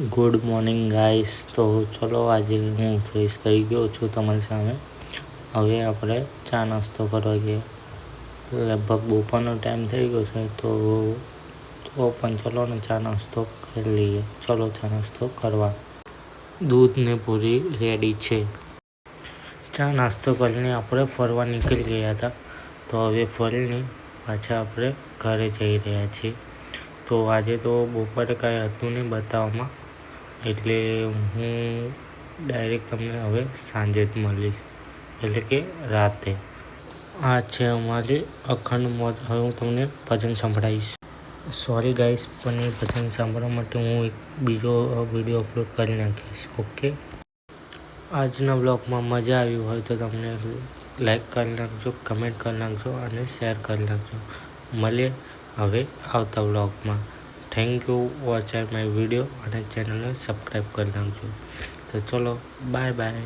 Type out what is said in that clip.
Good morning guys. તો ચલો આજે હું ફ્રેશ થઈ ગયો છું તમારી સામે. હવે આપણે ચા નાસ્તો કરવા ગયા. લગભગ બપોરનો ટાઈમ થઈ ગયો છે તો પણ ચલો ને ચા નાસ્તો કરી લઈએ. ચલો ચા નાસ્તો કરવા. દૂધ ને પૂરી રેડી છે. ચા નાસ્તો કરીને આપણે ફરવા નીકળી ગયા હતા. તો હવે ફરીને પાછા આપણે ઘરે જઈ રહ્યા છીએ. તો આજે તો બપોરે કાંઈ હતું નહીં બતાવવામાં, એટલે હું ડાયરેક્ટ તમને હવે સાંજે જ મળીશ, એટલે કે રાતે. આ છે અમારી અખંડ મોજ. હવે હું તમને ભજન સંભળાવીશ. સોરી ગાઈસ, પણ એ ભજન સાંભળવા માટે હું એક બીજો વિડીયો અપલોડ કરી નાખીશ. ઓકે. આજના બ્લોગમાં મજા આવી હોય તો તમને લાઈક કરી નાખજો, કમેન્ટ કરી નાખજો અને શેર કરી નાખજો. મળીએ હવે આવતા બ્લોગમાં. Thank you watch my video અને ચેનલને સબસ્ક્રાઈબ કરી નાખજો. તો ચલો, બાય બાય.